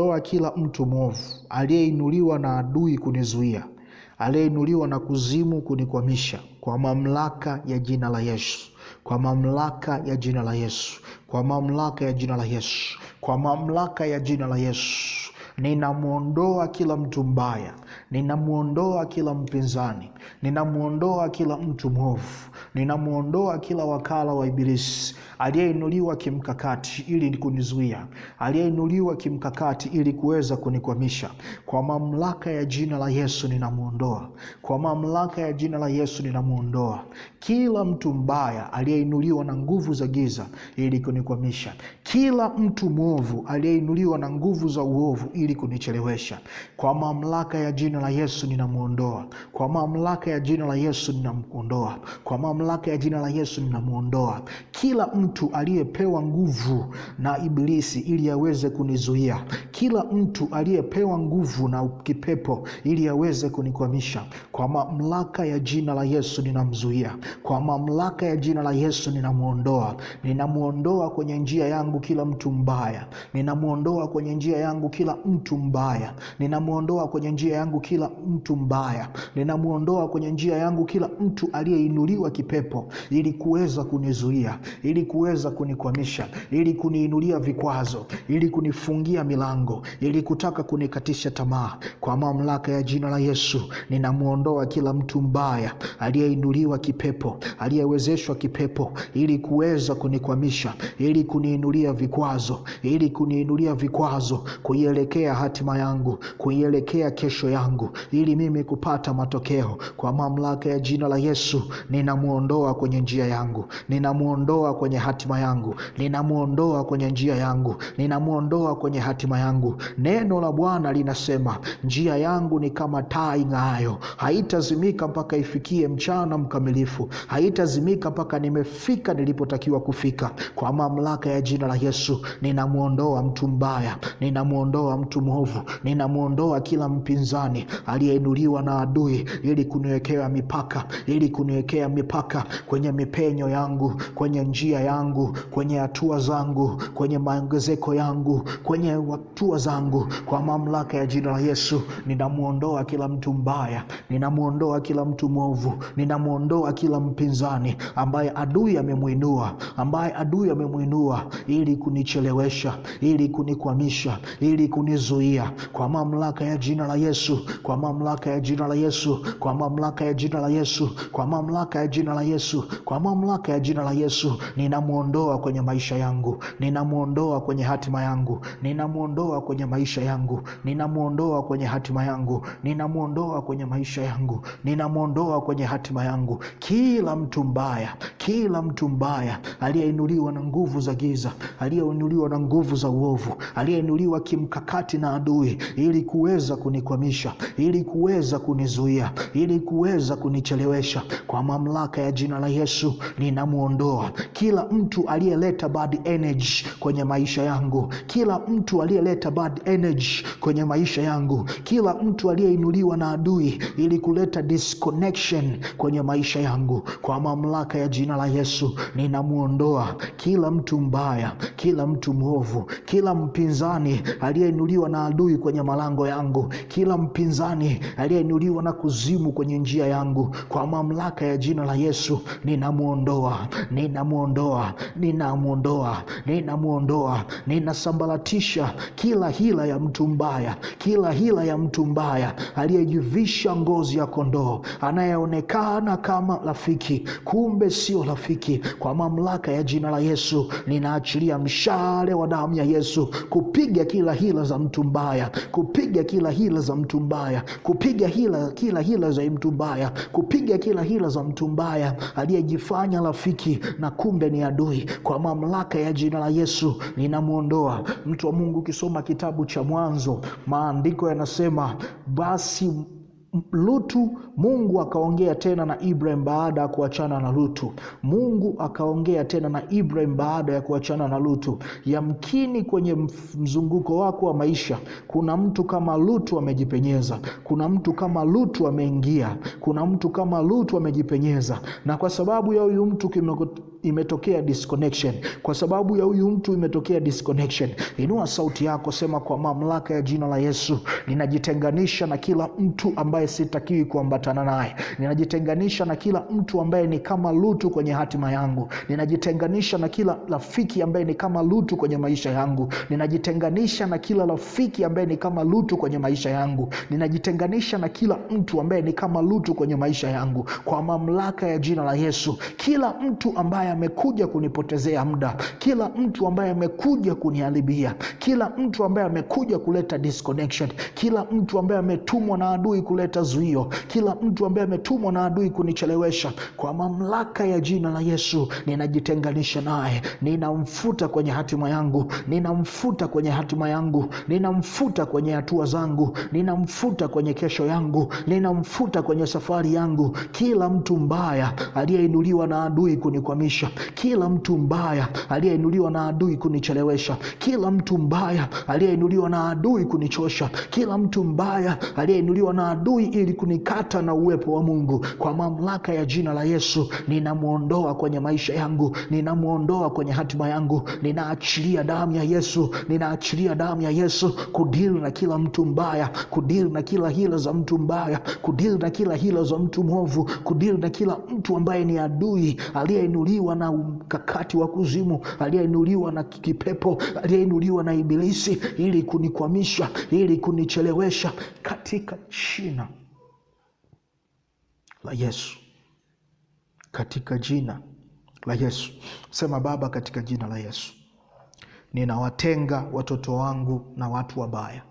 Ninamuondoa kila mtu mwovu aliyeinuliwa na adui kunizuia, aliyeinuliwa na kuzimu kunikwamisha, kwa mamlaka ya jina la Yesu, kwa mamlaka ya jina la Yesu, kwa mamlaka ya jina la Yesu, kwa mamlaka ya jina la Yesu. Ninamuondoa kila mtu mbaya, ninamuondoa kila mpinzani, ninamuondoa kila mtu mwovu, ninamuondoa kila wakala wa ibilisi aliyeinuliwa kimkakati ili kunizuia, aliyeinuliwa kimkakati ili kuweza kunikwamisha. Kwa mamlaka ya jina la Yesu ninamuondoa, kwa mamlaka ya jina la Yesu ninamuondoa kila mtu mbaya aliyeinuliwa na nguvu za giza ili kunikwamisha, kila mtu mwovu aliyeinuliwa na nguvu za uovu ili kunichelewesha. Kwa mamlaka ya jina la Yesu ninamuondoa, kwa mamlaka ya jina la Yesu ninamuondoa, kwa mamlaka ya jina la Yesu ninamuondoa kila mtu aliyepewa nguvu na ibilisi ili aweze kunizuia, kila mtu aliyepewa nguvu na kipepo ili aweze kunikwamisha. Kwa mamlaka ya jina la Yesu ninamzuia, kwa mamlaka ya jina la Yesu ninamuondoa. Ninamuondoa kwenye njia yangu kila mtu mbaya, ninamuondoa kwenye njia yangu kila mtu mbaya, ninamuondoa kwenye njia yangu kila mtu mbaya, ninamuondoa kwenye njia yangu kila mtu aliyeinuliwa kipepo ili kuweza kunizuia, ili kuweza kunikwamisha, ili kuniinulia vikwazo, ili kunifungia milango, ili kutaka kunikatisha tamaa. Kwa mamlaka ya jina la Yesu ninamuondoa kila mtu mbaya aliyeinuliwa kipepo, aliyewezeshwa kipepo ili kuweza kunikwamisha, ili kuniinulia vikwazo, ili kuniinulia vikwazo kuielekea hatima yangu, kuielekea kesho yangu, ili mimi kupata matokeo. Kwa mamlaka ya jina la Yesu ninamuondoa kwenye njia yangu, ninamuondoa kwenye hatima yangu, ninamuondoa kwenye njia yangu, ninamuondoa kwenye hatima yangu. Neno la Bwana linasema, njia yangu ni kama taa ing'aayo, haitazimika mpaka ifikie mchana mkamilifu, haitazimika mpaka nimefika nilipotakiwa kufika. Kwa mamlaka ya jina la Yesu ninamuondoa mtu mbaya, ninamuondoa mtu mwovu, ninamuondoa kila mpinzani aliyeinuliwa na adui ili kuniwekea mipaka, ili kuniwekea mipaka kwenye mipenyo yangu, kwenye njia yangu, kwenye hatua zangu, kwenye maongezeko yangu, kwenye hatua zangu. Kwa mamlaka ya jina la Yesu ninamuondoa kila mtu mbaya, ninamuondoa kila mtu mwovu, ninamuondoa kila mpinzani ambaye adui amemuinua, ambaye adui amemuinua ili kunichelewesha, ili kunikwamisha, ili kunizuia. Kwa mamlaka ya jina la Yesu, kwa mamlaka ya jina la Yesu, kwa mamlaka ya jina la Yesu, kwa mamlaka ya jina la Yesu, kwa mamlaka ya jina la Yesu ninamuondoa kwenye maisha yangu, ninamuondoa kwenye hatima yangu, ninamuondoa kwenye maisha yangu, ninamuondoa kwenye hatima yangu, ninamuondoa kwenye maisha yangu, ninamuondoa kwenye hatima yangu kila mtu mbaya, kila mtu mbaya aliyeinuliwa na nguvu za giza, aliyeinuliwa na nguvu za uovu, aliyeinuliwa kimkakati na adui ili kuweza kunikwamisha, ili kuweza kunizuia, ili kuweza kunichelewesha. Kwa mamlaka ya jina la Yesu ninamuondoa kila mtu aliyeleta bad energy kwenye maisha yangu, kila mtu aliyeleta bad energy kwenye maisha yangu, kila mtu aliyeinuliwa na adui ili kuleta disconnection kwenye maisha yangu. Kwa mamlaka ya jina la Yesu ninamuondoa kila mtu mbaya, kila mtu mwovu, kila mpinzani aliyeinuliwa na adui kwenye malango yangu, kila mpinzani aliyeinuliwa na kuzimu kwenye njia yangu. Kwa mamlaka ya jina la Yesu ninamuondoa, ninamuondoa, ninamuondoa, ninamuondoa. Ninasambaratisha kila hila ya mtu mbaya, kila hila ya mtu mbaya aliyejivisha ngozi ya kondoo, anayeonekana kama rafiki kumbe sio rafiki. Kwa mamlaka ya jina la Yesu ninaachilia mshale wa damu ya Yesu kupiga kila hila za mtu mbaya, kupiga kila hila za mtu mbaya, kupiga kila hila za mtu mbaya, kupiga kila hila za mtu mbaya aliyejifanya rafiki na kumbe ni adui. Kwa mamlaka ya jina la Yesu ninamuondoa. Mtu wa Mungu, ukisoma kitabu cha Mwanzo, maandiko yanasema basi Lutu, Mungu akaongea tena na Ibrahim baada ya kuachana na Lutu. Mungu akaongea tena na Ibrahim baada ya kuachana na Lutu. Yamkini kwenye mzunguko wako wa maisha kuna mtu kama Lutu amejipenyeza, kuna mtu kama Lutu ameingia, kuna mtu kama Lutu amejipenyeza, na kwa sababu ya huyu mtu imetokea disconnection. Kwa sababu ya huyu mtu imetokea disconnection. Inua sauti yako, sema kwa mamlaka ya jina la Yesu, ninajitenganisha na kila mtu ambaye sitakiwi kuambatana naye. Ninajitenganisha na kila mtu ambaye ni kama Lutu kwenye hatima yangu. Ninajitenganisha na kila rafiki ambaye ni kama Lutu kwenye maisha yangu. Ninajitenganisha na kila rafiki ambaye ni kama Lutu kwenye maisha yangu. Ninajitenganisha na kila mtu ambaye ni kama Lutu kwenye maisha yangu. Kwa mamlaka ya jina la Yesu, kila mtu ambaye amekuja kunipotezea muda, kila mtu ambaye amekuja kuniharibia, kila mtu ambaye amekuja kuleta disconnection, kila mtu ambaye ametumwa na adui kuleta zuio, kila mtu ambaye ametumwa na adui kunichelewesha, kwa mamlaka ya jina la Yesu ninajitenganisha naye. Ninamfuta kwenye hatima yangu, ninamfuta kwenye hatima yangu, ninamfuta kwenye hatua zangu, ninamfuta kwenye kesho yangu, ninamfuta kwenye safari yangu. Kila mtu mbaya aliyeinuliwa na adui kunikwamisha, kila mtu mbaya aliyeinuliwa na adui kunichelewesha, kila mtu mbaya aliyeinuliwa na adui kunichosha, kila mtu mbaya aliyeinuliwa na adui ili kunikata na uwepo wa Mungu, kwa mamlaka ya jina la Yesu ninamuondoa kwenye maisha yangu, ninamuondoa kwenye hatima yangu. Ninaachilia damu ya Yesu, ninaachilia damu ya Yesu kudili na kila mtu mbaya, kudili na kila hila za mtu mbaya, kudili na kila hila za mtu mwovu, kudili na kila mtu ambaye ni adui aliyeinuliwa na mkakati wa kuzimu, aliyeinuliwa na kipepo, aliyeinuliwa na ibilisi ili kunikwamisha, ili kunichelewesha, katika jina la Yesu. Katika jina la Yesu. Sema Baba, katika jina la Yesu ninawatenga watoto wangu na watu wabaya.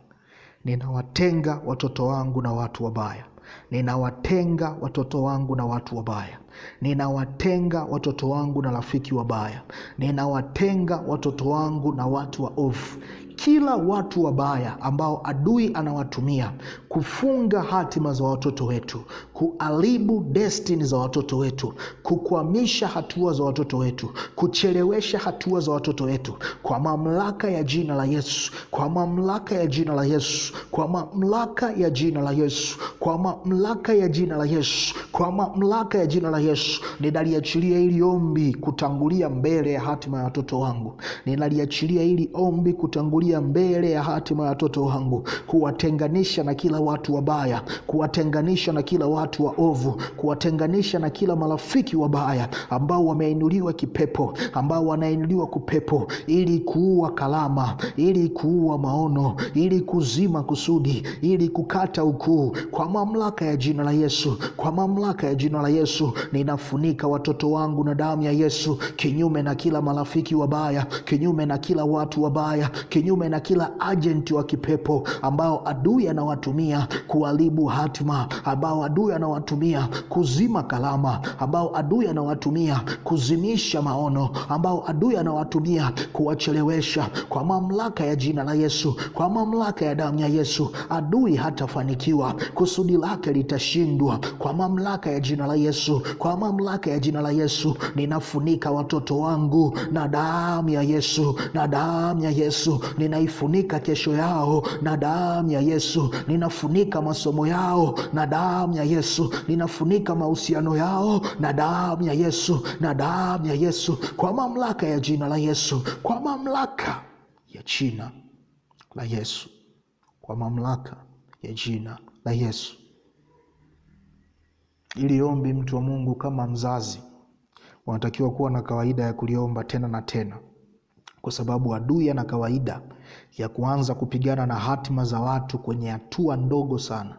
Ninawatenga watoto wangu na watu wabaya. Ninawatenga watoto wangu na watu wabaya. Ninawatenga watoto wangu na rafiki wabaya. Ninawatenga watoto wangu na watu waovu. Kila watu wabaya ambao adui anawatumia kufunga hatima za watoto wetu, kuharibu destiny za watoto wetu, kukwamisha hatua za watoto wetu, kuchelewesha hatua za watoto wetu, kwa mamlaka ya jina la Yesu, kwa mamlaka ya jina la Yesu, kwa mamlaka ya jina la Yesu, kwa mamlaka ya jina la Yesu, kwa mamlaka ya jina la Yesu, ninaliachilia hili ombi kutangulia mbele ya hatima ya watoto wangu. Ninaliachilia hili ombi kutangulia mbele ya hatima ya watoto wangu, kuwatenganisha na kila watu wabaya, kuwatenganisha na kila watu waovu, kuwatenganisha na kila marafiki wabaya ambao wameinuliwa kipepo, ambao wanainuliwa kupepo ili kuua kalama, ili kuua maono, ili kuzima kusudi, ili kukata ukuu. Kwa mamlaka ya jina la Yesu, kwa mamlaka ya jina la Yesu, ninafunika watoto wangu na damu ya Yesu, kinyume na kila marafiki wabaya, kinyume na kila watu wabaya, kinyume na kila agenti wa kipepo ambao adui anawatumia kuharibu hatima, ambao adui anawatumia kuzima kalama, ambao adui anawatumia kuzimisha maono, ambao adui anawatumia kuwachelewesha. Kwa mamlaka ya jina la Yesu, kwa mamlaka ya damu ya Yesu, adui hatafanikiwa, kusudi lake litashindwa. Kwa mamlaka ya jina la Yesu, kwa mamlaka ya jina la Yesu, ninafunika watoto wangu na damu ya Yesu, na damu ya Yesu. Ninaifunika kesho yao na damu ya Yesu. Ninafunika masomo yao na damu ya Yesu. Ninafunika mahusiano yao na damu ya Yesu, na damu ya Yesu, kwa mamlaka ya jina la Yesu, kwa mamlaka ya jina la Yesu, kwa mamlaka ya jina la Yesu. Ili ombi, mtu wa Mungu, kama mzazi wanatakiwa kuwa na kawaida ya kuliomba tena na tena, kwa sababu adui ana kawaida ya kuanza kupigana na hatima za watu kwenye hatua ndogo sana,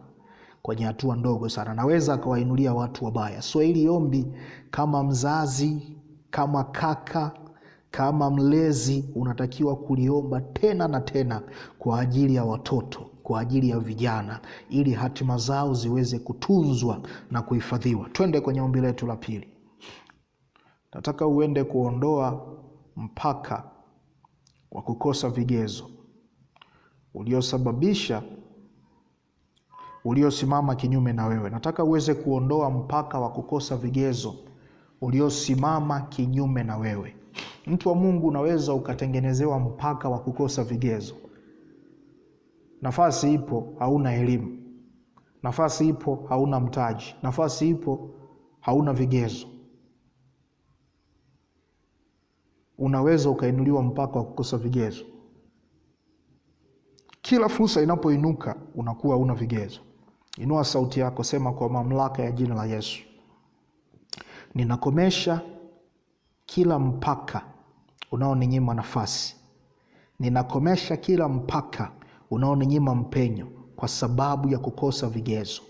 kwenye hatua ndogo sana. Naweza akawainulia watu wabaya. So hili ombi, kama mzazi, kama kaka, kama mlezi, unatakiwa kuliomba tena na tena kwa ajili ya watoto, kwa ajili ya vijana, ili hatima zao ziweze kutunzwa na kuhifadhiwa. Twende kwenye ombi letu la pili. Nataka uende kuondoa mpaka wa kukosa vigezo uliosimama kinyume na wewe. Nataka uweze kuondoa mpaka wa kukosa vigezo uliosimama kinyume na wewe. Mtu wa Mungu, unaweza ukatengenezewa mpaka wa kukosa vigezo. Nafasi ipo, hauna elimu. Nafasi ipo, hauna mtaji. Nafasi ipo, hauna vigezo. unaweza ukainuliwa mpaka wa kukosa vigezo. Kila fursa inapoinuka unakuwa una vigezo. Inua sauti yako, sema kwa mamlaka ya jina la Yesu, ninakomesha kila mpaka unaoninyima nafasi. Ninakomesha kila mpaka unaoninyima mpenyo kwa sababu ya kukosa vigezo.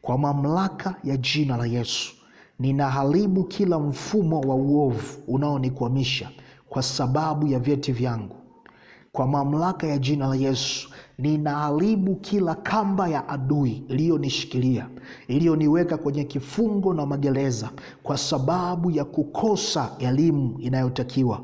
Kwa mamlaka ya jina la Yesu, ninaharibu kila mfumo wa uovu unaonikwamisha kwa sababu ya vyeti vyangu. Kwa mamlaka ya jina la Yesu, ninaharibu kila kamba ya adui iliyonishikilia, iliyoniweka kwenye kifungo na magereza kwa sababu ya kukosa elimu inayotakiwa.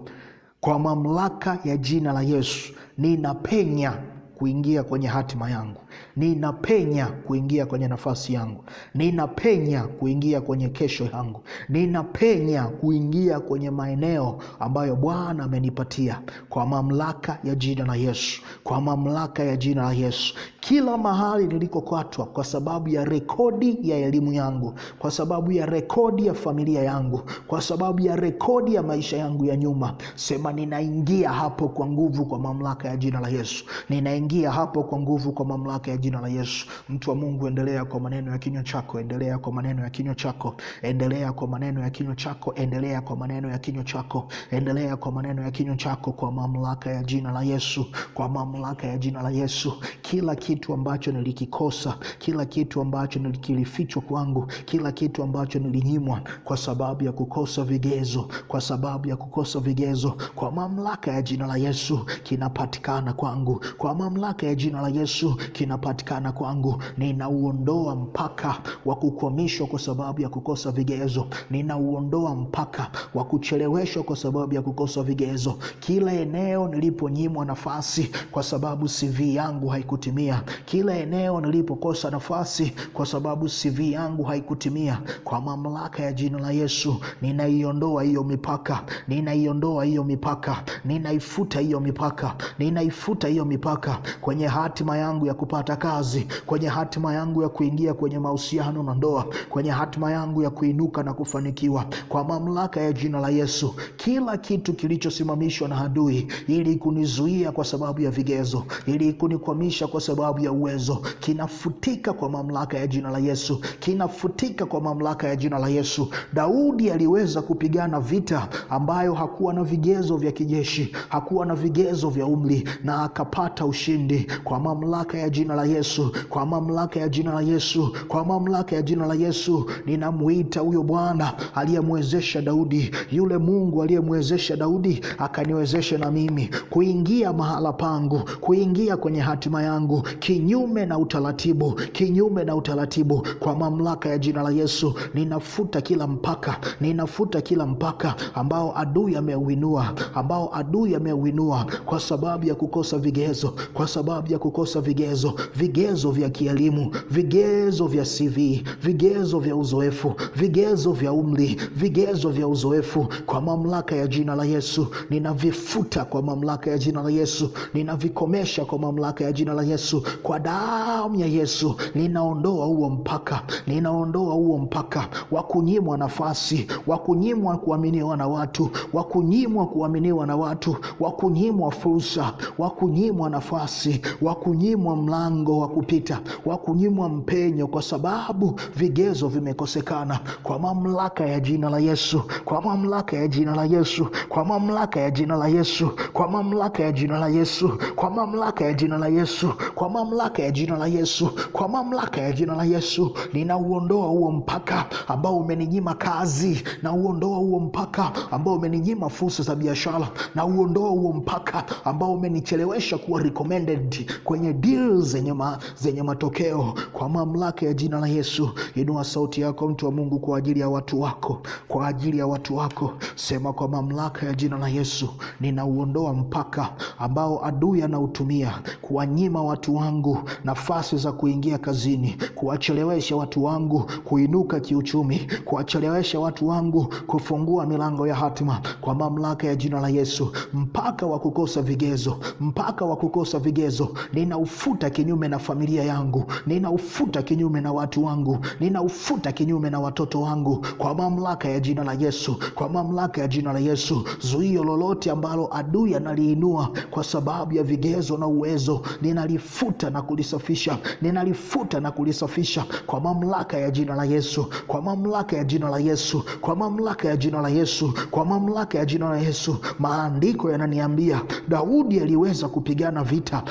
Kwa mamlaka ya jina la Yesu, ninapenya kuingia kwenye hatima yangu. Ninapenya kuingia kwenye nafasi yangu. Ninapenya kuingia kwenye kesho yangu. Ninapenya kuingia kwenye maeneo ambayo Bwana amenipatia. Kwa mamlaka ya jina la Yesu, kwa mamlaka ya jina la Yesu, kila mahali nilikokatwa kwa sababu ya rekodi ya elimu yangu, kwa sababu ya rekodi ya familia yangu, kwa sababu ya rekodi ya maisha yangu ya nyuma, sema ninaingia hapo kwa nguvu kwa mamlaka ya jina la Yesu. Ninaingia hapo kwa nguvu kwa mamlaka ya jina la Yesu. Mtu wa Mungu, endelea kwa maneno ya kinywa chako, endelea kwa maneno ya kinywa chako, endelea kwa maneno ya kinywa chako, endelea kwa maneno ya kinywa chako, endelea kwa maneno ya kinywa chako, kwa mamlaka ya jina la Yesu, kwa mamlaka ya jina la Yesu. Kila kitu ambacho nilikikosa, kila kitu ambacho nilikilifichwa kwangu, kila kitu ambacho nilinyimwa kwa sababu ya kukosa vigezo, kwa sababu ya kukosa vigezo, kwa mamlaka ya jina la Yesu kinapatikana kwangu. Kwa mamlaka ya jina la Yesu kinapatikana kwangu. Ninauondoa mpaka wa kukwamishwa kwa sababu ya kukosa vigezo. Ninauondoa mpaka wa kucheleweshwa kwa sababu ya kukosa vigezo. Kila eneo niliponyimwa nafasi kwa sababu CV yangu haikutimia, kila eneo nilipokosa nafasi kwa sababu CV yangu haikutimia, kwa mamlaka ya jina la Yesu ninaiondoa hiyo mipaka, ninaiondoa hiyo mipaka, ninaifuta hiyo mipaka, ninaifuta hiyo mipaka kwenye hatima yangu ya kupata kazi, kwenye hatima yangu ya kuingia kwenye mahusiano na ndoa, kwenye hatima yangu ya kuinuka na kufanikiwa. Kwa mamlaka ya jina la Yesu, kila kitu kilichosimamishwa na adui ili kunizuia kwa sababu ya vigezo, ili kunikwamisha kwa sababu ya uwezo, kinafutika kwa mamlaka ya jina la Yesu, kinafutika kwa mamlaka ya jina la Yesu. Daudi aliweza kupigana vita ambayo hakuwa na vigezo vya kijeshi, hakuwa na vigezo vya umri, na akapata ushindi kwa mamlaka ya jina la Yesu, kwa mamlaka ya jina la Yesu, kwa mamlaka ya jina la Yesu. Ninamuita huyo Bwana aliyemwezesha Daudi, yule Mungu aliyemwezesha Daudi akaniwezeshe na mimi kuingia mahala pangu, kuingia kwenye hatima yangu kinyume na utaratibu, kinyume na utaratibu. Kwa mamlaka ya jina la Yesu ninafuta kila mpaka, ninafuta kila mpaka ambao adui ameuinua, ambao adui ameuinua kwa sababu ya kukosa vigezo, kwa sababu ya kukosa vigezo, vigezo vya kielimu, vigezo vya CV, vigezo vya uzoefu, vigezo vya umri, vigezo vya uzoefu. Kwa mamlaka ya jina la Yesu ninavifuta, kwa mamlaka ya jina la Yesu ninavikomesha, kwa mamlaka ya jina la Yesu. Kwa damu ya Yesu ninaondoa huo mpaka, ninaondoa huo mpaka wa kunyimwa nafasi, wa kunyimwa kuaminiwa na watu, wa kunyimwa kuaminiwa na watu, wa kunyimwa fursa, wa kunyimwa nafasi, wa kunyimwa mlango wa kupita, wa kunyimwa mpenyo kwa sababu vigezo vimekosekana. Kwa mamlaka ya jina la Yesu, kwa mamlaka ya jina la Yesu, kwa mamlaka ya jina la Yesu, kwa mamlaka ya jina la Yesu, kwa mamlaka ya jina la Yesu, kwa mamlaka ya jina la Yesu, kwa mamlaka ya jina la Yesu ninauondoa huo mpaka ambao umeninyima kazi, na uondoa huo mpaka ambao umeninyima fursa za biashara, na uondoa huo mpaka ambao umenichelewesha kuwa recommended kwenye deals zenye matokeo. Kwa mamlaka ya jina la Yesu, inua sauti yako mtu wa Mungu kwa ajili ya watu wako, kwa ajili ya watu wako. Sema kwa mamlaka ya jina la Yesu ninauondoa mpaka ambao adui anautumia kuwanyima watu wangu wangu nafasi za kuingia kazini, kuwachelewesha watu wangu kuinuka kiuchumi, kuwachelewesha watu wangu kufungua milango ya hatima, kwa mamlaka ya jina la Yesu. Mpaka wa kukosa vigezo, mpaka wa kukosa vigezo ninaufuta kinyume na familia yangu, ninaufuta kinyume na watu wangu, ninaufuta kinyume na watoto wangu, kwa mamlaka ya jina la Yesu, kwa mamlaka ya jina la Yesu. Zuio lolote ambalo adui analiinua kwa sababu ya vigezo na uwezo, ninalifuta na kulisafisha, ninalifuta na kulisafisha kwa mamlaka ya jina la Yesu, kwa mamlaka ya jina la Yesu, kwa mamlaka ya jina la Yesu, kwa mamlaka ya jina la Yesu. Maandiko yananiambia Daudi aliweza kupigana vita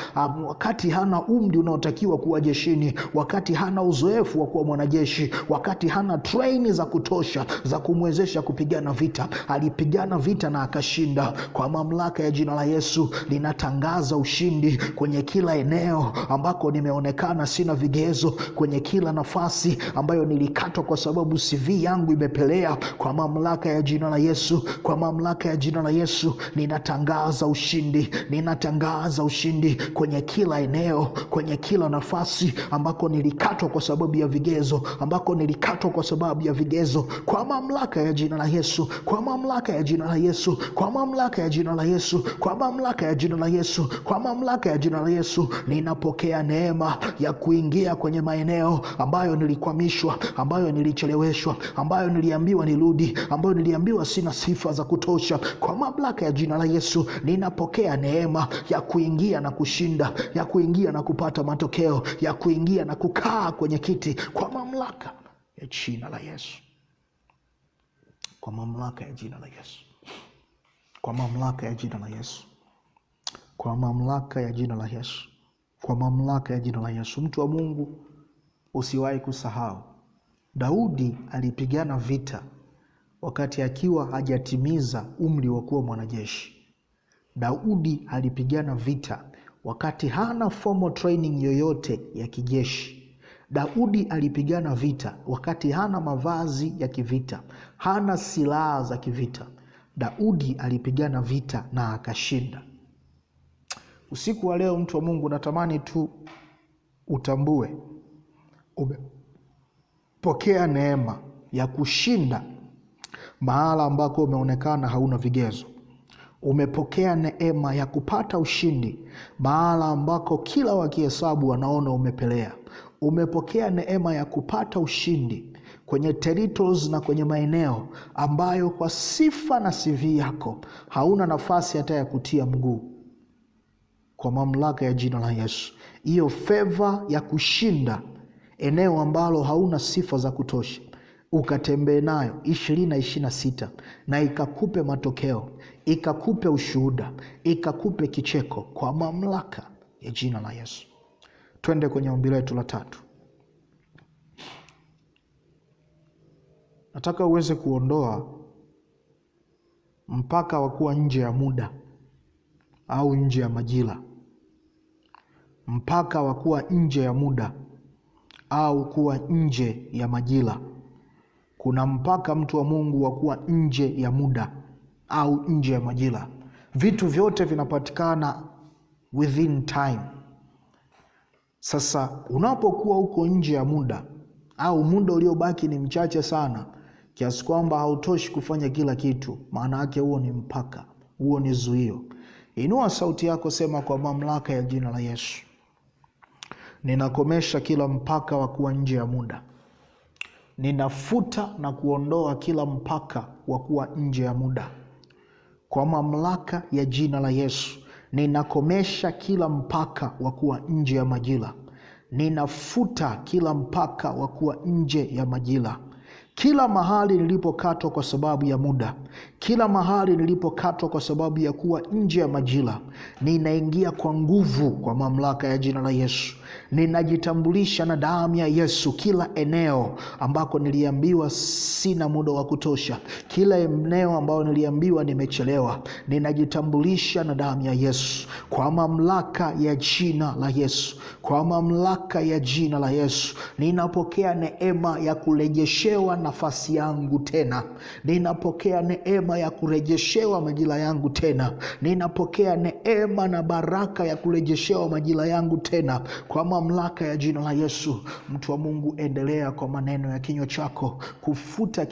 wakati hana umri unaotakiwa kuwa jeshini, wakati hana uzoefu wa kuwa mwanajeshi, wakati hana train za kutosha za kumwezesha kupigana vita. Alipigana vita na akashinda. Kwa mamlaka ya jina la Yesu ninatangaza ushindi kwenye kila eneo ambako nimeonekana sina vigezo, kwenye kila nafasi ambayo nilikatwa kwa sababu CV yangu imepelea. Kwa mamlaka ya jina la Yesu, kwa mamlaka ya jina la Yesu ninatangaza ushindi, ninatangaza ushindi kwenye kila eneo, kwenye kila nafasi ambako nilikatwa kwa sababu ya vigezo, ambako nilikatwa kwa sababu ya vigezo. Kwa mamlaka ya jina la Yesu, kwa mamlaka ya jina la Yesu, kwa mamlaka ya jina la Yesu, kwa mamlaka ya jina la Yesu, kwa mamlaka ya jina la Yesu ninapokea neema ya kuingia kwenye maeneo ambayo nilikwamishwa, ambayo nilicheleweshwa, ambayo niliambiwa nirudi, ambayo niliambiwa sina sifa za kutosha. Kwa mamlaka ya jina la Yesu ninapokea neema ya kuingia na kushinda, ya kuingia na kupata matokeo, ya kuingia na kukaa kwenye kiti, kwa mamlaka ya jina la Yesu, kwa mamlaka ya jina la Yesu, kwa mamlaka ya jina la Yesu, kwa mamlaka ya jina la Yesu, kwa mamlaka ya jina la Yesu. Mtu wa Mungu, usiwahi kusahau Daudi alipigana vita wakati akiwa hajatimiza umri wa kuwa mwanajeshi. Daudi alipigana vita wakati hana formal training yoyote ya kijeshi. Daudi alipigana vita wakati hana mavazi ya kivita, hana silaha za kivita. Daudi alipigana vita na akashinda. Usiku wa leo, mtu wa Mungu, natamani tu utambue umepokea neema ya kushinda mahala ambako umeonekana hauna vigezo. Umepokea neema ya kupata ushindi mahala ambako kila wakihesabu wanaona umepelea. Umepokea neema ya kupata ushindi kwenye territories na kwenye maeneo ambayo kwa sifa na CV yako hauna nafasi hata ya kutia mguu. Kwa mamlaka ya jina la Yesu, hiyo favor ya kushinda eneo ambalo hauna sifa za kutosha, ukatembee nayo 2026 na ikakupe matokeo, ikakupe ushuhuda, ikakupe kicheko, kwa mamlaka ya jina la Yesu. Twende kwenye ombi letu la tatu. Nataka uweze kuondoa mpaka wa kuwa nje ya muda au nje ya majira. Mpaka wa kuwa nje ya muda au kuwa nje ya majira. Kuna mpaka, mtu wa Mungu, wa kuwa nje ya muda au nje ya majira. Vitu vyote vinapatikana within time. Sasa unapokuwa uko nje ya muda au muda uliobaki ni mchache sana kiasi kwamba hautoshi kufanya kila kitu, maana yake huo ni mpaka, huo ni zuio. Inua sauti yako, sema, kwa mamlaka ya jina la Yesu ninakomesha kila mpaka wa kuwa nje ya muda. Ninafuta na kuondoa kila mpaka wa kuwa nje ya muda. Kwa mamlaka ya jina la Yesu ninakomesha kila mpaka wa kuwa nje ya majira. Ninafuta kila mpaka wa kuwa nje ya majira. Kila mahali nilipokatwa kwa sababu ya muda, kila mahali nilipokatwa kwa sababu ya kuwa nje ya majira, ninaingia kwa nguvu kwa mamlaka ya jina la Yesu. Ninajitambulisha na damu ya Yesu kila eneo ambako niliambiwa sina muda wa kutosha, kila eneo ambao niliambiwa nimechelewa, ninajitambulisha na damu ya Yesu kwa mamlaka ya jina la Yesu, kwa mamlaka ya jina la Yesu. Ninapokea neema ya kurejeshewa nafasi yangu tena. Ninapokea neema ya kurejeshewa majira yangu tena. Ninapokea neema na baraka ya kurejeshewa majira yangu tena kwa kwa mamlaka ya jina la Yesu. Mtu wa Mungu, endelea kwa maneno ya kinywa chako kufuta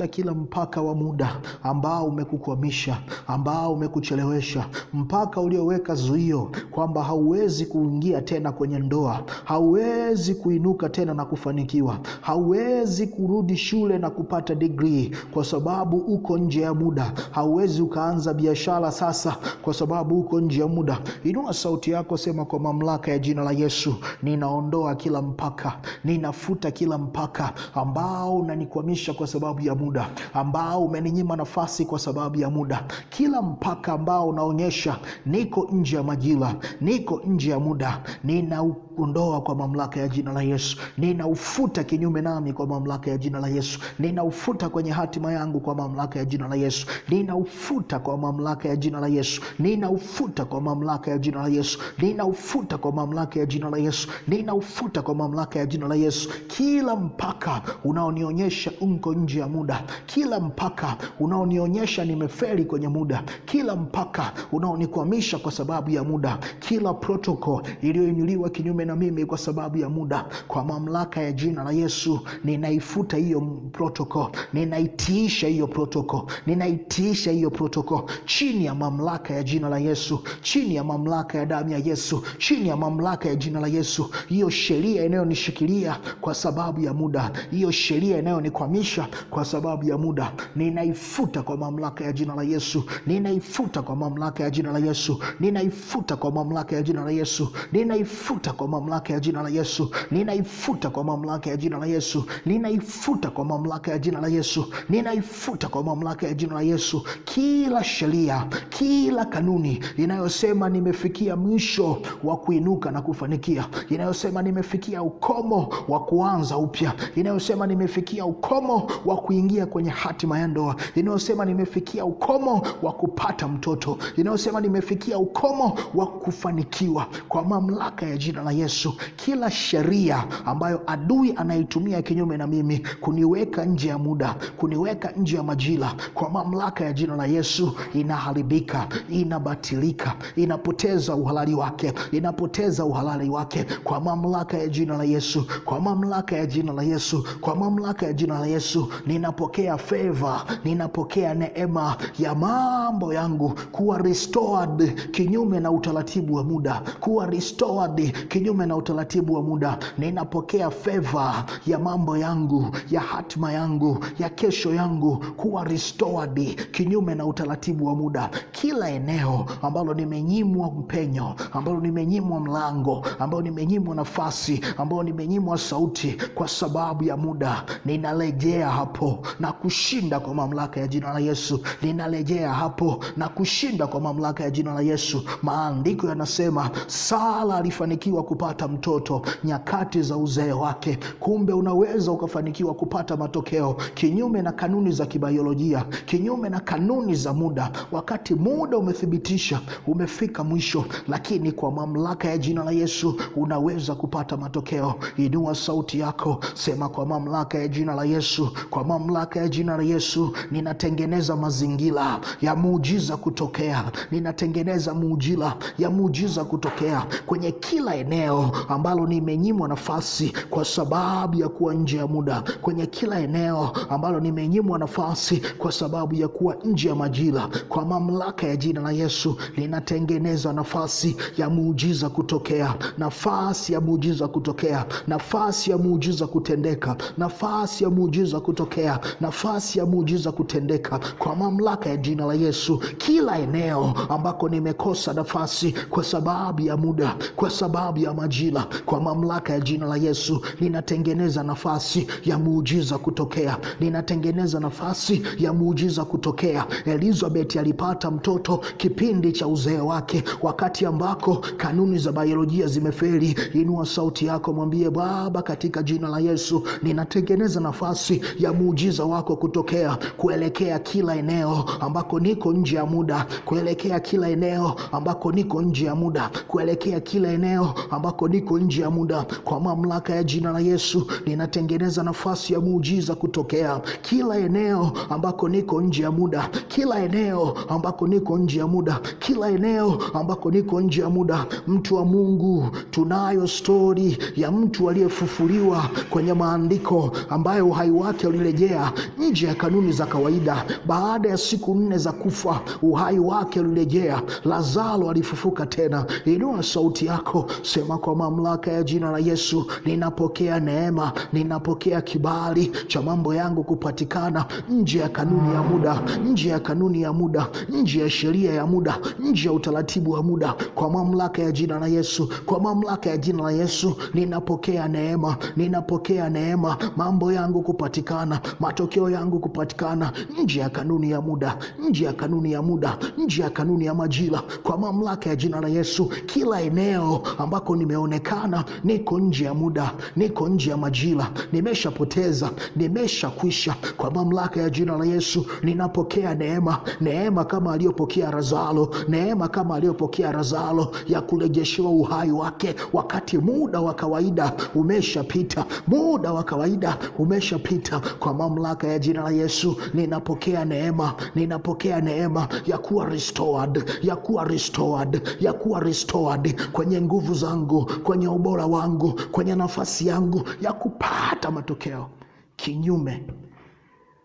kila mpaka wa muda ambao umekukwamisha, ambao umekuchelewesha, mpaka ulioweka zuio kwamba hauwezi kuingia tena kwenye ndoa, hauwezi kuinuka tena na kufanikiwa, hauwezi kurudi shule na kupata degree kwa sababu uko nje ya muda, hauwezi ukaanza biashara sasa kwa sababu uko nje ya muda. Inua sauti yako, sema kwa mamlaka ya jina la Yesu, ninaondoa kila mpaka, ninafuta kila mpaka ambao unanikwamisha kwa sababu ya muda, ambao umeninyima nafasi kwa sababu ya muda. Kila mpaka ambao unaonyesha niko nje ya majira, niko nje ya muda, ninauondoa kwa mamlaka ya jina la Yesu. Ninaufuta kinyume nami kwa mamlaka ya jina la Yesu. Ninaufuta kwenye hatima yangu kwa mamlaka ya jina la Yesu. Ninaufuta kwa mamlaka ya jina la Yesu. Ninaufuta kwa mamlaka ya jina la Yesu. Ninaufuta kwa mamlaka ya jina la Yesu. Ninaufuta kwa mamlaka ya jina la Yesu. Kila mpaka unaonionyesha uko nje ya muda, kila mpaka unaonionyesha nimefeli kwenye muda, kila mpaka unaonikwamisha kwa sababu ya muda, kila protocol iliyoinuliwa kinyume na mimi kwa sababu ya muda, kwa mamlaka ya jina la Yesu ninaifuta hiyo protocol, ninaitiisha hiyo protocol, ninaitiisha hiyo protocol chini ya mamlaka ya jina la Yesu, chini ya mamlaka ya damu ya Yesu, chini ya mamlaka ya jina la Yesu. Hiyo sheria inayonishikilia kwa sababu ya muda, hiyo sheria inayonikwamisha kwa sababu ya muda, ninaifuta kwa mamlaka ya jina la Yesu, ninaifuta kwa mamlaka ya jina la Yesu, ninaifuta kwa mamlaka ya jina la Yesu, ninaifuta kwa mamlaka ya jina la Yesu, ninaifuta kwa mamlaka ya jina la Yesu, ninaifuta kwa mamlaka ya jina la Yesu, ninaifuta kwa mamlaka ya jina la Yesu. Kila sheria, kila kanuni inayosema nimefikia mwisho wa kuinuka na kufanikia, inayosema nimefikia ukomo wa kuanza upya, inayosema nimefikia ukomo wa kuingia kwenye hatima ya ndoa, inayosema nimefikia ukomo wa kupata mtoto, inayosema nimefikia ukomo wa kufanikiwa, kwa mamlaka ya jina la Yesu. Kila sheria ambayo adui anaitumia kinyume na mimi kuniweka nje ya muda, kuniweka nje ya majira, kwa mamlaka ya jina la Yesu inaharibika, inabatilika, inapoteza uhalali wake, inapoteza uhalali wake kwa mamlaka ya jina la Yesu, kwa mamlaka ya jina la Yesu, kwa mamlaka ya jina la Yesu. Ninapokea favor, ninapokea neema ya mambo yangu kuwa restored kinyume na utaratibu wa muda, kuwa restored kinyume na utaratibu wa muda. Ninapokea favor ya mambo yangu, ya hatima yangu, ya kesho yangu kuwa restored kinyume na utaratibu wa muda. Kila eneo ambalo nimenyimwa mpenyo, ambalo nimenyimwa mlango, ambalo nimenyimwa nafasi, ambalo nimenyimwa sauti kwa sababu ya muda, ninarejea hapo na kushinda kwa mamlaka ya jina la Yesu. Ninarejea hapo na kushinda kwa mamlaka ya jina la Yesu. Maandiko yanasema Sara alifanikiwa kupata mtoto nyakati za uzee wake. Kumbe unaweza ukafanikiwa kupata matokeo kinyume na kanuni za kibiolojia, kinyume na kanuni za muda, wakati muda umethibitisha umefika mwisho, lakini kwa mamlaka ya jina la Yesu unaweza kupata matokeo. Inua sauti yako, sema kwa mamlaka ya jina la Yesu, kwa mamlaka ya jina la Yesu ninatengeneza mazingira ya muujiza kutokea, ninatengeneza muujiza ya muujiza kutokea kwenye kila eneo ambalo nimenyimwa nafasi kwa sababu ya kuwa nje ya muda, kwenye kila eneo ambalo nimenyimwa nafasi kwa sababu ya kuwa nje ya majira. Kwa mamlaka ya jina la Yesu ninatengeneza nafasi ya muujiza kutokea, nafasi ya muujiza kutokea, nafasi ya muujiza kutendeka, nafasi ya muujiza kutokea, nafasi ya muujiza kutendeka kwa mamlaka ya jina la Yesu. Kila eneo ambako nimekosa nafasi kwa sababu ya muda, kwa sababu ya majira, kwa mamlaka ya jina la Yesu ninatengeneza nafasi ya muujiza kutokea, ninatengeneza nafasi ya muujiza kutokea. Elizabeth alipata mtoto kipindi cha uzee wake, wakati ambako kanuni za biolojia zimefeli. Inua sauti yako, mwambie Baba, katika jina la Yesu ninatengeneza nafasi ya muujiza wako kutokea kuelekea kila eneo ambako niko nje ya muda, kuelekea kila eneo ambako niko nje ya muda, kuelekea kila eneo ambako niko nje ya muda. Kwa mamlaka ya jina la Yesu ninatengeneza nafasi ya muujiza kutokea kila eneo ambako niko nje ya muda, kila eneo ambako niko nje ya muda, kila eneo ambako niko nje ya muda. Mtu Mtu wa Mungu, tunayo stori ya mtu aliyefufuliwa kwenye maandiko, ambaye uhai wake ulirejea nje ya kanuni za kawaida. Baada ya siku 4 za kufa, uhai wake ulirejea. Lazaro alifufuka tena. Inua sauti yako, sema, kwa mamlaka ya jina la Yesu, ninapokea neema, ninapokea kibali cha mambo yangu kupatikana nje ya kanuni ya muda, nje ya kanuni ya muda, nje ya sheria ya muda, nje ya utaratibu wa muda. Kwa mamlaka ya jina la Yesu, kwa mamlaka ya jina la Yesu, ninapokea neema, ninapokea neema, mambo yangu kupatikana, matokeo yangu kupatikana nje ya kanuni ya muda, nje ya kanuni ya muda, nje ya kanuni ya majira. Kwa mamlaka ya jina la Yesu, kila eneo ambako nimeonekana niko nje ya muda, niko nje ya majira, nimeshapoteza, nimeshakwisha, kwa mamlaka ya jina la Yesu ninapokea neema, neema kama aliyopokea Lazaro, neema kama aliyopokea Lazaro ya kurejeshewa uhai wake wakati muda wa kawaida umeshapita, muda wa kawaida umeshapita. Kwa mamlaka ya jina la Yesu ninapokea neema, ninapokea neema ya kuwa restored, ya kuwa restored, ya kuwa restored kwenye nguvu zangu, kwenye ubora wangu, kwenye nafasi yangu ya kupata matokeo kinyume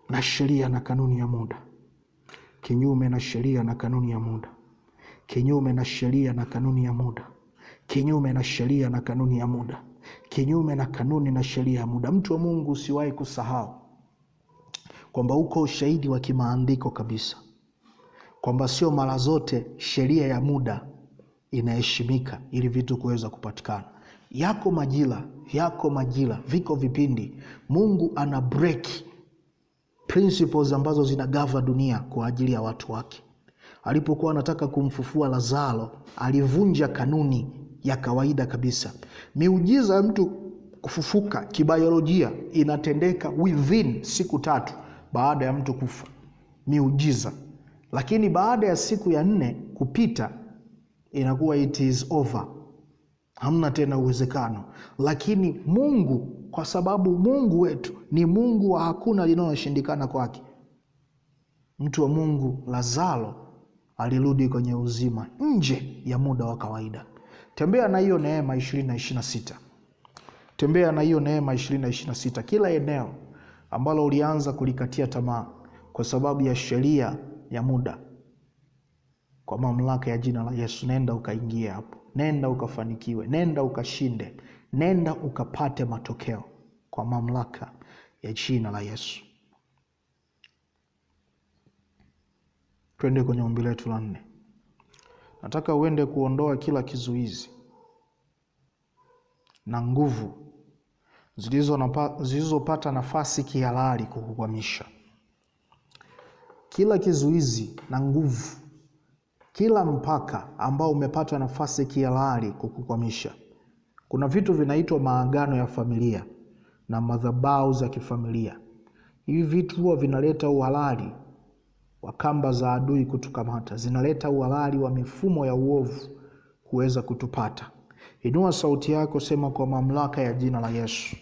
na sheria na kanuni ya muda, kinyume na sheria na kanuni ya muda, kinyume na sheria na kanuni ya muda, kinyume na sheria na kanuni ya muda, kinyume na kanuni na sheria ya muda. Mtu wa Mungu, usiwahi kusahau kwamba uko ushahidi wa kimaandiko kabisa kwamba sio mara zote sheria ya muda inaheshimika ili vitu kuweza kupatikana. Yako majira, viko vipindi Mungu ana break principles ambazo zinagava dunia kwa ajili ya watu wake. Alipokuwa anataka kumfufua Lazaro, alivunja kanuni ya kawaida kabisa. Miujiza ya mtu kufufuka kibiolojia inatendeka within siku 3 baada ya mtu kufa, miujiza. Lakini baada ya siku ya 4 kupita, inakuwa it is over, hamna tena uwezekano. Lakini Mungu, kwa sababu Mungu wetu ni Mungu wa hakuna linaloshindikana kwake, mtu wa Mungu Lazaro alirudi kwenye uzima nje ya muda wa kawaida. Tembea na hiyo neema 2026. Tembea na hiyo neema 2026. Kila eneo ambalo ulianza kulikatia tamaa kwa sababu ya sheria ya muda, kwa mamlaka ya jina la Yesu, nenda ukaingia hapo, nenda ukafanikiwe, nenda ukashinde, nenda ukapate matokeo kwa mamlaka ya jina la Yesu. Twende kwenye ombi letu la 4. Nataka uende kuondoa kila kizuizi na nguvu zilizopata nafasi kihalali kukukwamisha. Kila kizuizi na nguvu, kila mpaka ambao umepata nafasi kihalali kukukwamisha. Kuna vitu vinaitwa maagano ya familia na madhabahu za kifamilia. Hivi vitu huwa vinaleta uhalali wa kamba za adui kutukamata, zinaleta uhalali wa mifumo ya uovu kuweza kutupata. Inua sauti yako, sema, kwa mamlaka ya jina la Yesu,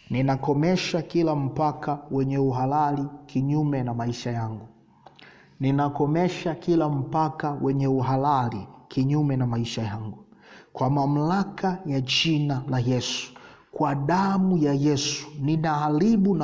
ninakomesha kila mpaka wenye uhalali kinyume na maisha yangu. Ninakomesha kila mpaka wenye uhalali kinyume na maisha yangu. Kwa mamlaka ya jina la Yesu, kwa damu ya Yesu, ninaharibu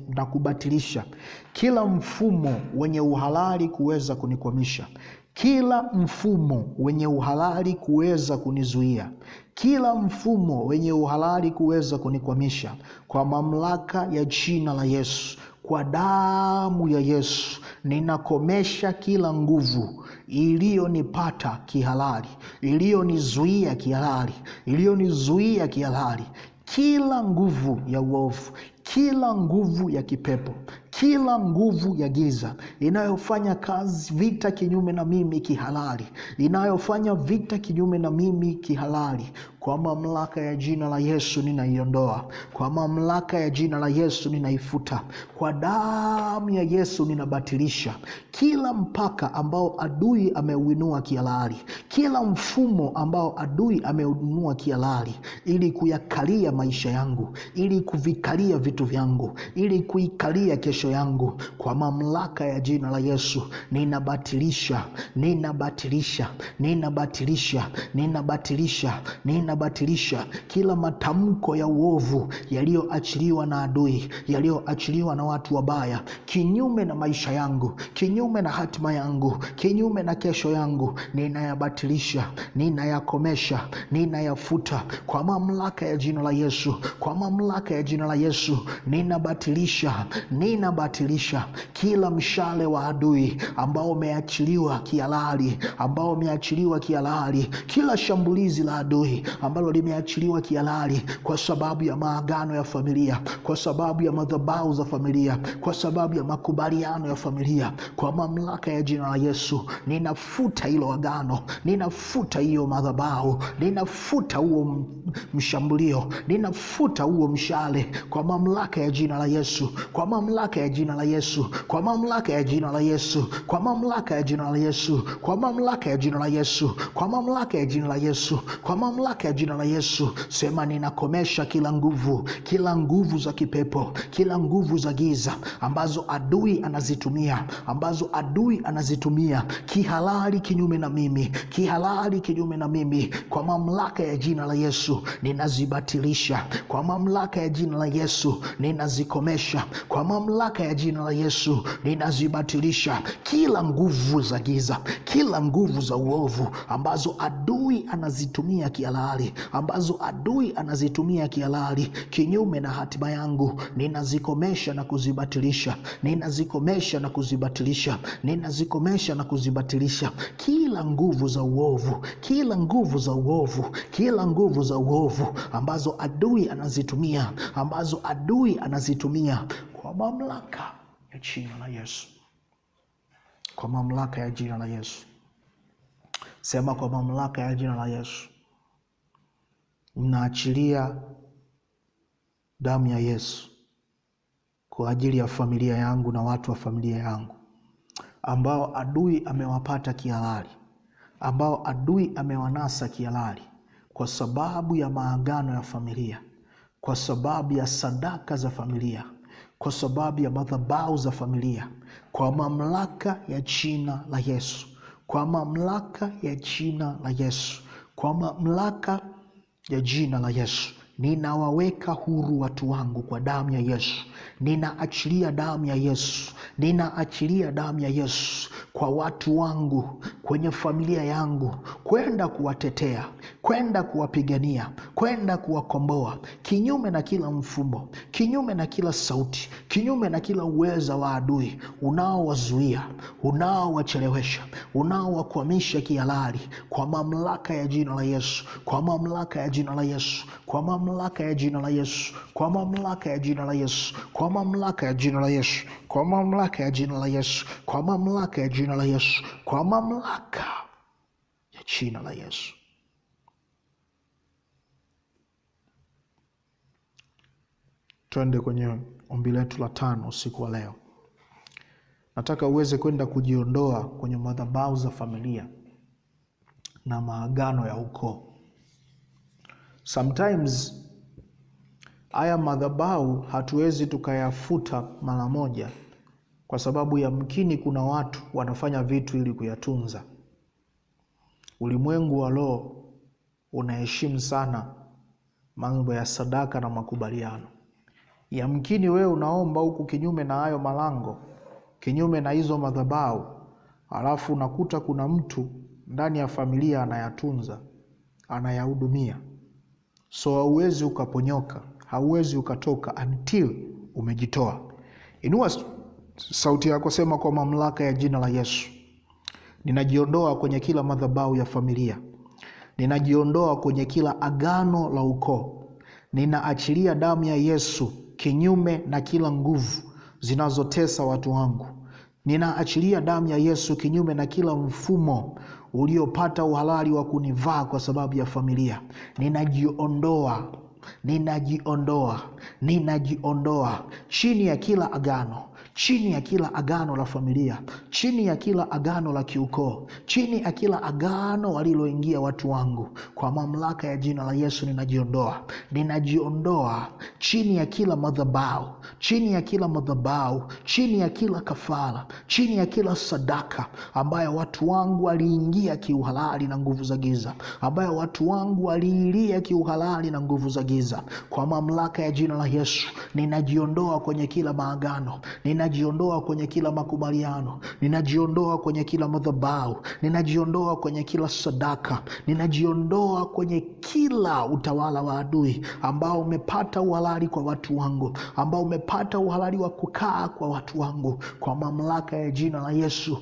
na kubatilisha kila mfumo wenye uhalali kuweza kunikwamisha, kila mfumo wenye uhalali kuweza kunizuia, kila mfumo wenye uhalali kuweza kunikwamisha. Kwa mamlaka ya jina la Yesu, kwa damu ya Yesu, ninakomesha kila nguvu iliyonipata kihalali, iliyonizuia kihalali, iliyonizuia kihalali, kila nguvu ya uovu, kila nguvu ya kipepo, kila nguvu ya giza inayofanya kazi vita kinyume na mimi kihalali, inayofanya vita kinyume na mimi kihalali, Kwa mamlaka ya jina la Yesu ninaiondoa. Kwa mamlaka ya jina la Yesu ninaifuta. Kwa damu ya Yesu ninabatilisha kila mpaka ambao adui ameuinua kihalali, kila mfumo ambao adui ameuinua kihalali ili kuyakalia maisha yangu, ili kuvikalia vitu vyangu, ili kuikalia kesho yangu. Kwa mamlaka ya jina la Yesu ninabatilisha, ninabatilisha, ninabatilisha, ninabatilisha, ninabatilisha kila matamko ya uovu yaliyoachiliwa na adui, yaliyoachiliwa na watu wabaya kinyume na maisha yangu, kinyume na hatima yangu, kinyume na kesho yangu. Ninayabatilisha, ninayakomesha, ninayafuta kwa mamlaka ya jina la Yesu. Kwa mamlaka ya jina la Yesu ninabatilisha, ninabatilisha kila mshale wa adui ambao umeachiliwa kihalali, ambao umeachiliwa kihalali, kila shambulizi la adui ambalo limeachiliwa kihalali kwa sababu ya maagano ya familia, kwa sababu ya madhabahu za familia, kwa sababu ya makubaliano ya familia. Kwa mamlaka ya jina la Yesu ninafuta hilo agano, ninafuta hiyo madhabahu, ninafuta huo mshambulio, ninafuta huo mshale kwa mamlaka ya jina la Yesu, kwa mamlaka ya jina la Yesu, kwa mamlaka ya jina la Yesu, kwa mamlaka ya jina la Yesu, kwa mamlaka ya jina la Yesu, kwa mamlaka ya jina la Yesu, kwa mamlaka ya jina la Yesu. Sema ninakomesha kila nguvu, kila nguvu za kipepo, kila nguvu za giza ambazo adui anazitumia, ambazo adui anazitumia kihalali kinyume na mimi, kihalali kinyume na mimi. Kwa mamlaka ya jina la Yesu ninazibatilisha, kwa mamlaka ya jina la Yesu ninazikomesha, kwa mamlaka ya jina la Yesu ninazibatilisha kila nguvu za giza, kila nguvu za uovu ambazo adui anazitumia kihalali, ambazo adui anazitumia kihalali kinyume na hatima yangu. Ninazikomesha na kuzibatilisha, ninazikomesha na kuzibatilisha, ninazikomesha na kuzibatilisha kila nguvu za uovu, kila nguvu za uovu, kila nguvu za uovu ambazo adui anazitumia, ambazo adui anazitumia kwa mamlaka ya jina la Yesu. Kwa mamlaka ya jina la Yesu. Sema kwa mamlaka ya jina la Yesu ninaachilia damu ya Yesu kwa ajili ya familia yangu na watu wa familia yangu ambao adui amewapata kihalali, ambao adui amewanasa kihalali kwa sababu ya maagano ya familia, kwa sababu ya sadaka za familia, kwa sababu ya madhabahu za familia. Kwa mamlaka ya jina la Yesu, kwa mamlaka ya jina la Yesu, kwa mamlaka ya jina la Yesu ninawaweka huru watu wangu kwa damu ya Yesu. Ninaachilia damu ya Yesu, ninaachilia damu ya Yesu kwa watu wangu, kwenye familia yangu, kwenda kuwatetea, kwenda kuwapigania, kwenda kuwakomboa kinyume na kila mfumo, kinyume na kila sauti, kinyume na kila uweza wa adui unaowazuia, unaowachelewesha, unaowakwamisha kihalali. Kwa mamlaka ya jina la Yesu, kwa mamlaka ya jina la Yesu, kwa mamlaka ya jina la Yesu, kwa mamlaka ya jina la Yesu, kwa mamlaka ya jina la Yesu, kwa mamlaka ya jina la Yesu, kwa mamlaka ya jina la Yesu, kwa mamlaka ya jina la Yesu. Twende kwenye ombi letu la 5 usiku wa leo. Nataka uweze kwenda kujiondoa kwenye madhabahu za familia na maagano ya ukoo. Sometimes haya madhabahu hatuwezi tukayafuta mara moja, kwa sababu yamkini kuna watu wanafanya vitu ili kuyatunza. Ulimwengu wa roho unaheshimu sana mambo ya sadaka na makubaliano. Yamkini wewe unaomba huku kinyume na hayo malango, kinyume na hizo madhabahu, alafu unakuta kuna mtu ndani ya familia anayatunza, anayahudumia. So hauwezi ukaponyoka, hauwezi ukatoka until umejitoa. Inua sauti yako, sema kwa mamlaka ya jina la Yesu ninajiondoa kwenye kila madhabahu ya familia, ninajiondoa kwenye kila agano la ukoo. Ninaachilia damu ya Yesu kinyume na kila nguvu zinazotesa watu wangu, Ninaachilia damu ya Yesu kinyume na kila mfumo uliopata uhalali wa kunivaa kwa sababu ya familia. Ninajiondoa chini ya kila agano, chini ya kila agano la familia, chini ya kila agano la kiukoo, chini ya kila agano waliloingia watu wangu. Kwa mamlaka ya jina la Yesu ninajiondoa chini ya kila madhabahu, chini ya kila madhabahu, chini ya kila kafara, chini ya kila sadaka ambayo watu wangu waliingia kiuhalali na nguvu za giza, ambayo watu wangu waliingia kiuhalali na nguvu za giza. Kwa mamlaka ya jina la Yesu ninajiondoa kwenye kila maagano, ninajiondoa kwenye kila makubaliano, ninajiondoa kwenye kila madhabahu, ninajiondoa kwenye kila sadaka, ninajiondoa kwenye kila utawala wa adui ambao umepata uhalali kwa watu wangu, ambao umepata uhalali wa kukaa kwa watu wangu. Kwa mamlaka ya jina la Yesu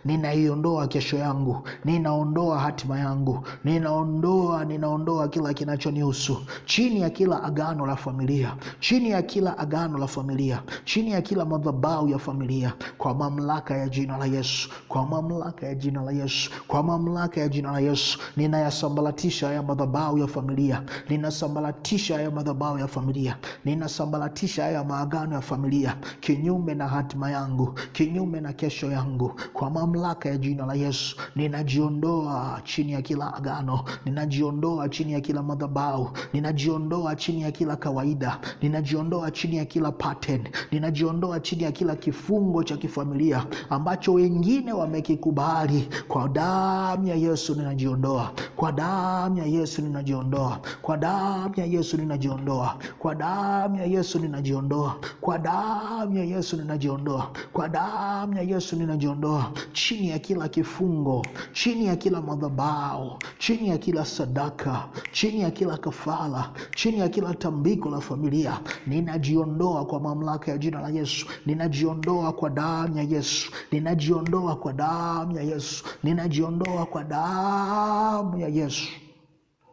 ninaiondoa kesho yangu, ninaondoa hatima yangu, ninaondoa kila kinachonihusu chini ya kila agano la familia, chini ya kila agano la familia, chini ya kila madhabahu ya familia. Kwa mamlaka ya jina la Yesu, kwa mamlaka ya jina la Yesu, kwa mamlaka ya jina la Yesu, ninayasambaratisha haya madhabahu ya familia, ninasambaratisha haya madhabahu ya familia, ninasambaratisha haya maagano ya familia kinyume na hatima yangu, kinyume na kesho yangu. Kwa mamlaka ya jina la Yesu ninajiondoa chini ya kila agano, ninajiondoa chini ya kila madhabahu, ninajiondoa chini ya kila kawaida, ninajiondoa chini ya kila pattern, ninajiondoa chini ya kila kifungo cha kifamilia ambacho wengine wamekikubali. Kwa damu ya Yesu ninajiondoa, kwa damu ya Yesu ninajiondoa, kwa damu ya Yesu ninajiondoa, kwa damu ya Yesu ninajiondoa, kwa damu ya Yesu ninajiondoa, kwa damu ya Yesu ninajiondoa chini ya kila kifungo, chini ya kila madhabahu, chini ya kila sadaka, chini ya kila kafara, chini ya kila tambiko la familia. Ninajiondoa kwa mamlaka ya jina la Yesu, ninajiondoa kwa damu ya Yesu, ninajiondoa kwa damu ya Yesu, ninajiondoa kwa damu ya Yesu,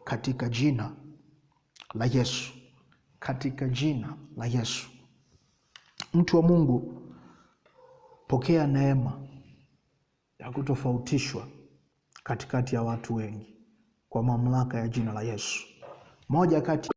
katika jina la Yesu, katika jina la Yesu. Mtu wa Mungu, pokea neema ya kutofautishwa katikati ya watu wengi kwa mamlaka ya jina la Yesu. Moja kati